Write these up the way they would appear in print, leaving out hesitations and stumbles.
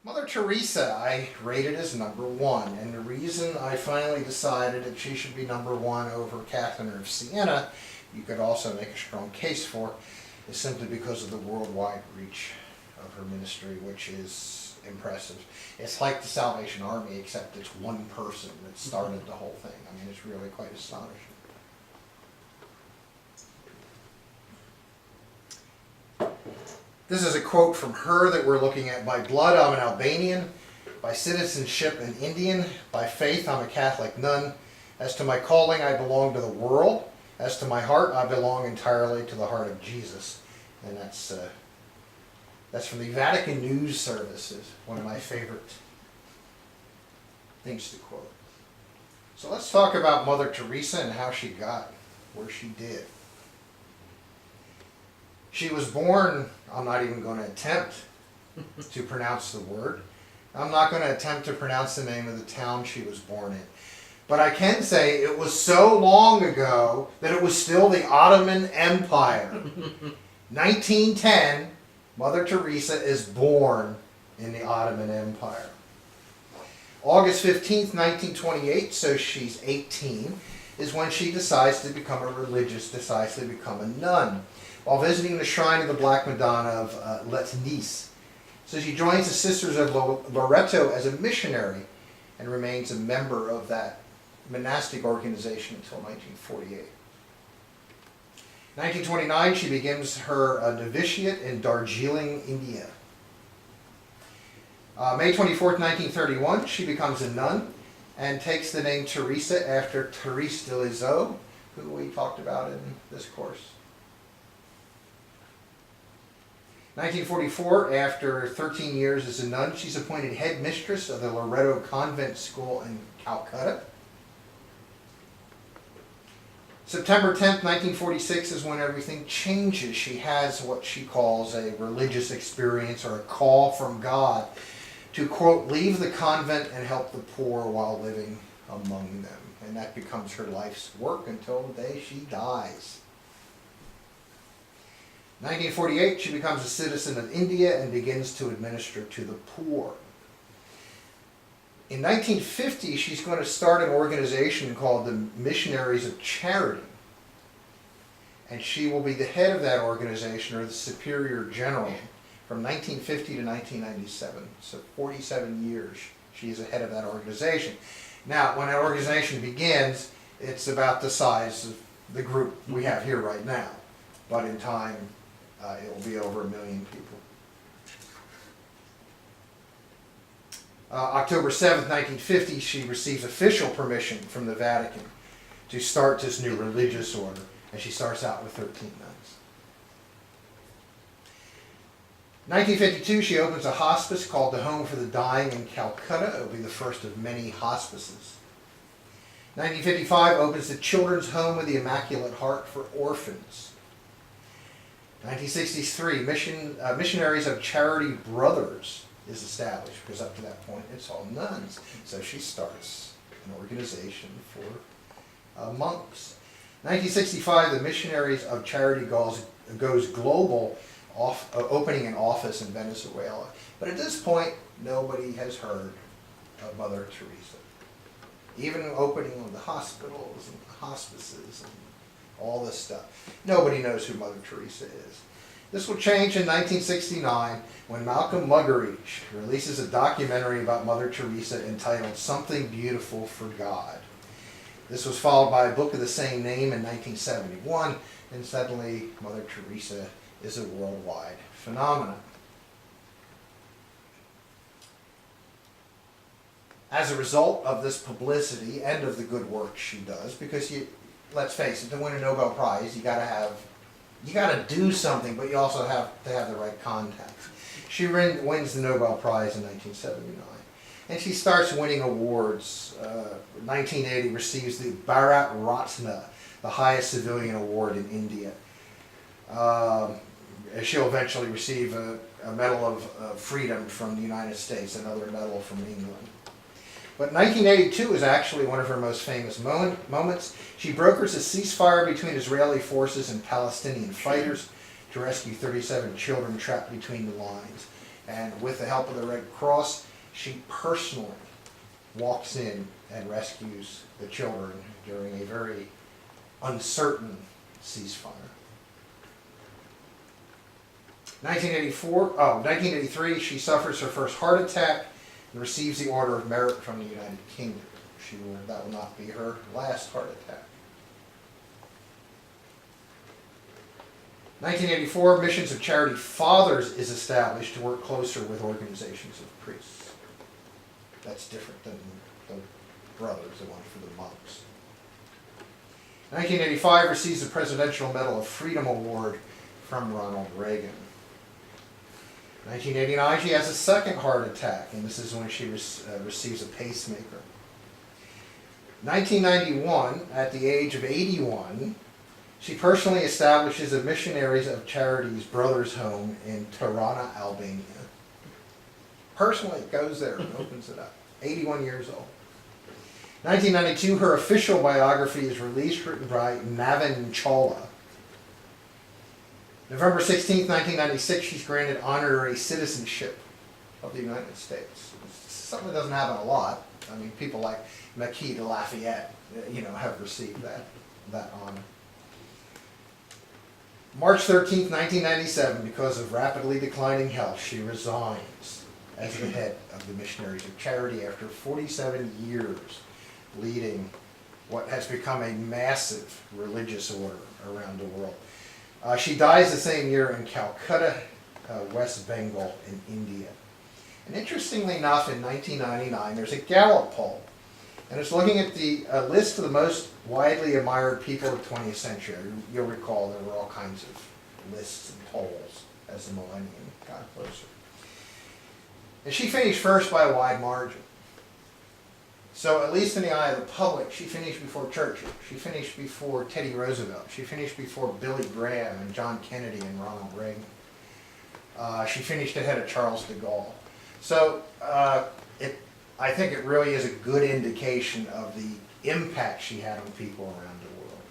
Mother Teresa I rated as number one, and the reason I finally decided that she should be number one over Catherine of Siena, you could also make a strong case for, is simply because of the worldwide reach of her ministry, which is impressive. It's like the Salvation Army, except it's one person that started the whole thing. I mean, it's really quite astonishing. This is a quote from her that we're looking at. By blood, I'm an Albanian. By citizenship, an Indian. By faith, I'm a Catholic nun. As to my calling, I belong to the world. As to my heart, I belong entirely to the heart of Jesus. And that's from the Vatican News Services, one of my favorite things to quote. So let's talk about Mother Teresa and how she got where she did. She was born, I'm not even going to attempt to pronounce the word. I'm not going to attempt to pronounce the name of the town she was born in. But I can say it was so long ago that it was still the Ottoman Empire. 1910, Mother Teresa is born in the Ottoman Empire. August 15th, 1928, so she's 18, is when she decides to become a religious, decides to become a nun, while visiting the shrine of the Black Madonna of Les Nice. So she joins the Sisters of Loreto as a missionary and remains a member of that monastic organization until 1948. 1929, she begins her novitiate in Darjeeling, India. May 24th, 1931, she becomes a nun and takes the name Teresa after Therese de Lisieux, who we talked about in this course. 1944, after 13 years as a nun, she's appointed head mistress of the Loreto Convent School in Calcutta. September 10th, 1946 is when everything changes. She has what she calls a religious experience or a call from God to, quote, leave the convent and help the poor while living among them. And that becomes her life's work until the day she dies. 1948, she becomes a citizen of India and begins to administer to the poor. In 1950, she's going to start an organization called the Missionaries of Charity. And she will be the head of that organization, or the superior general, from 1950 to 1997. So 47 years she is the head of that organization. Now, when that organization begins, it's about the size of the group we have here right now. But in time, it will be over 1 million people. October 7th, 1950, she receives official permission from the Vatican to start this new religious order, and she starts out with 13 nuns. 1952, she opens a hospice called the Home for the Dying in Calcutta. It will be the first of many hospices. 1955, opens the Children's Home of the Immaculate Heart for orphans. 1963, Missionaries of Charity Brothers is established, because up to that point it's all nuns. So she starts an organization for monks. 1965, the Missionaries of Charity goes global, opening an office in Venezuela. But at this point, nobody has heard of Mother Teresa. Even opening of the hospitals and hospices and all this stuff. Nobody knows who Mother Teresa is. This will change in 1969 when Malcolm Muggeridge releases a documentary about Mother Teresa entitled Something Beautiful for God. This was followed by a book of the same name in 1971, and suddenly Mother Teresa is a worldwide phenomenon. As a result of this publicity and of the good work she does, because let's face it, to win a Nobel Prize, you got to do something, but you also have to have the right contacts. She wins the Nobel Prize in 1979, and she starts winning awards. 1980, receives the Bharat Ratna, the highest civilian award in India. She'll eventually receive a Medal of Freedom from the United States, another medal from England. But 1982 is actually one of her most famous moments. She brokers a ceasefire between Israeli forces and Palestinian fighters to rescue 37 children trapped between the lines. And with the help of the Red Cross, she personally walks in and rescues the children during a very uncertain ceasefire. 1983, she suffers her first heart attack and receives the Order of Merit from the United Kingdom. That will not be her last heart attack. 1984, Missions of Charity Fathers is established to work closer with organizations of priests. That's different than the brothers, the one for the monks. 1985, receives the Presidential Medal of Freedom Award from Ronald Reagan. 1989, she has a second heart attack, and this is when she receives a pacemaker. 1991, at the age of 81, she personally establishes a Missionaries of Charities Brothers Home in Tirana, Albania. Personally goes there and opens it up. 81 years old. 1992, her official biography is released, written by Navin Chawla. November 16, 1996, she's granted honorary citizenship of the United States. It's something that doesn't happen a lot. I mean, people like Marquis de Lafayette, have received that honor. March 13, 1997, because of rapidly declining health, she resigns as the head of the Missionaries of Charity after 47 years leading what has become a massive religious order around the world. She dies the same year in Calcutta, West Bengal in India. And interestingly enough, in 1999, there's a Gallup poll. And it's looking at the list of the most widely admired people of the 20th century. You'll recall there were all kinds of lists and polls as the millennium got closer. And she finished first by a wide margin. So at least in the eye of the public, she finished before Churchill. She finished before Teddy Roosevelt. She finished before Billy Graham and John Kennedy and Ronald Reagan. She finished ahead of Charles de Gaulle. So I think it really is a good indication of the impact she had on people around the world.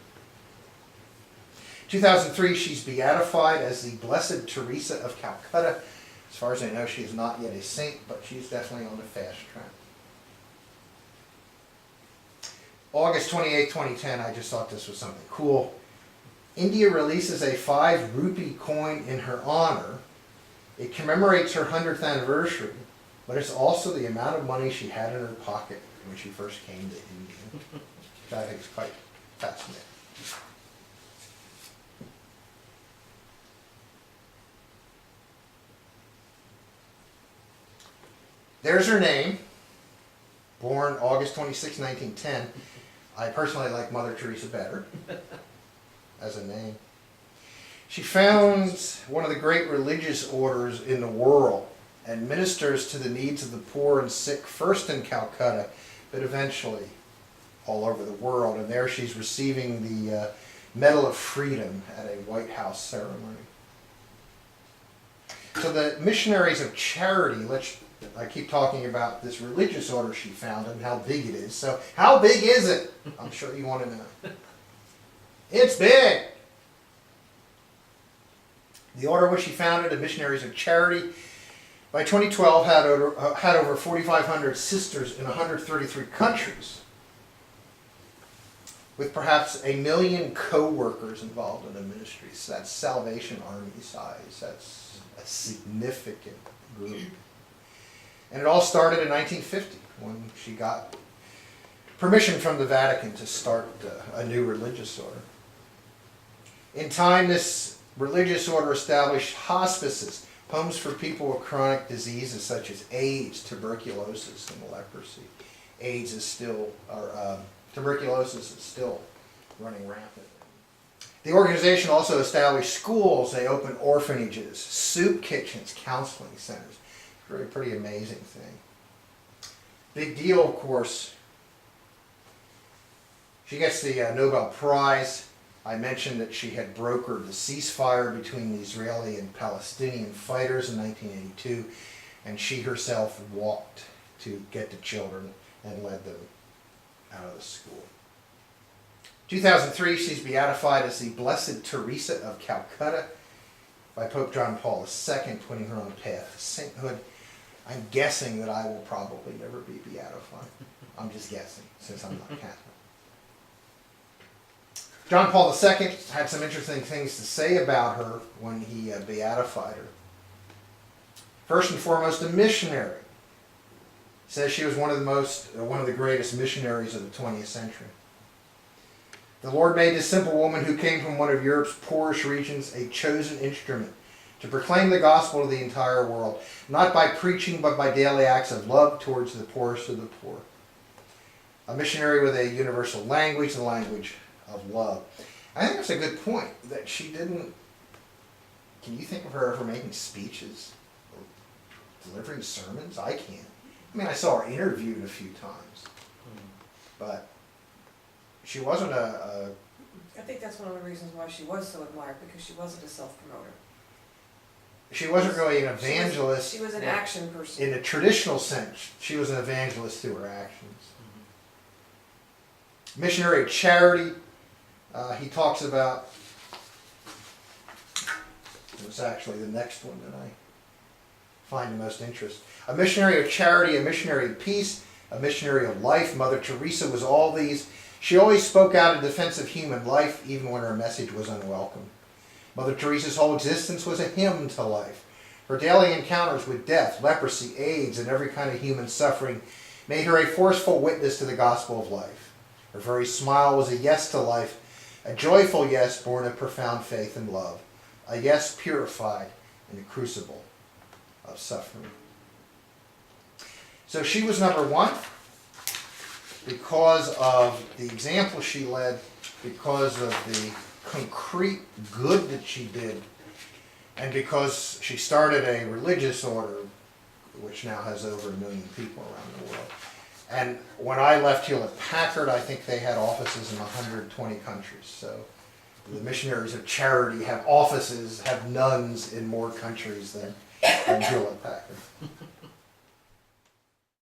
2003, she's beatified as the Blessed Teresa of Calcutta. As far as I know, she is not yet a saint, but she's definitely on the fast track. August 28, 2010, I just thought this was something cool. India releases a 5 rupee coin in her honor. It commemorates her 100th anniversary, but it's also the amount of money she had in her pocket when she first came to India, which I think is quite fascinating. There's her name, born August 26, 1910. I personally like Mother Teresa better as a name. She founds one of the great religious orders in the world and ministers to the needs of the poor and sick, first in Calcutta, but eventually all over the world. And there she's receiving the Medal of Freedom at a White House ceremony. So the Missionaries of Charity, I keep talking about this religious order she founded and how big it is. So how big is it? I'm sure you want to know. It's big. The order which she founded, the Missionaries of Charity, by 2012 had over 4,500 sisters in 133 countries, with perhaps 1 million co-workers involved in the ministry. So that's Salvation Army size. That's a significant group. And it all started in 1950 when she got permission from the Vatican to start a new religious order. In time, this religious order established hospices, homes for people with chronic diseases such as AIDS, tuberculosis, and leprosy. Tuberculosis is still running rampant. The organization also established schools. They opened orphanages, soup kitchens, counseling centers. Really pretty amazing thing. Big deal, of course. She gets the Nobel Prize. I mentioned that she had brokered the ceasefire between the Israeli and Palestinian fighters in 1982, and she herself walked to get the children and led them out of the school. 2003, she's beatified as the Blessed Teresa of Calcutta. by Pope John Paul II, putting her on a path to sainthood. I'm guessing that I will probably never be beatified. I'm just guessing, since I'm not Catholic. John Paul II had some interesting things to say about her when he beatified her. First and foremost, a missionary. He says she was one of the greatest missionaries of the 20th century. The Lord made this simple woman who came from one of Europe's poorest regions a chosen instrument to proclaim the gospel to the entire world, not by preaching, but by daily acts of love towards the poorest of the poor. A missionary with a universal language, the language of love. I think that's a good point, that she didn't... Can you think of her ever making speeches or delivering sermons? I can't. I mean, I saw her interviewed a few times, but she wasn't I think that's one of the reasons why she was so admired, because she wasn't a self-promoter. She wasn't really an evangelist. She was an action person. In a traditional sense, she was an evangelist through her actions. Missionary of charity, he talks about, it was actually the next one that I find the most interest. A missionary of charity, a missionary of peace, a missionary of life. Mother Teresa was all these. She always spoke out in defense of human life, even when her message was unwelcome. Mother Teresa's whole existence was a hymn to life. Her daily encounters with death, leprosy, AIDS, and every kind of human suffering made her a forceful witness to the gospel of life. Her very smile was a yes to life, a joyful yes born of profound faith and love, a yes purified in the crucible of suffering. So she was number one because of the example she led, because of the concrete good that she did, and because she started a religious order which now has over 1 million people around the world. And when I left Hewlett-Packard, I think they had offices in 120 countries. So the missionaries of charity have offices, have nuns in more countries than Hewlett-Packard.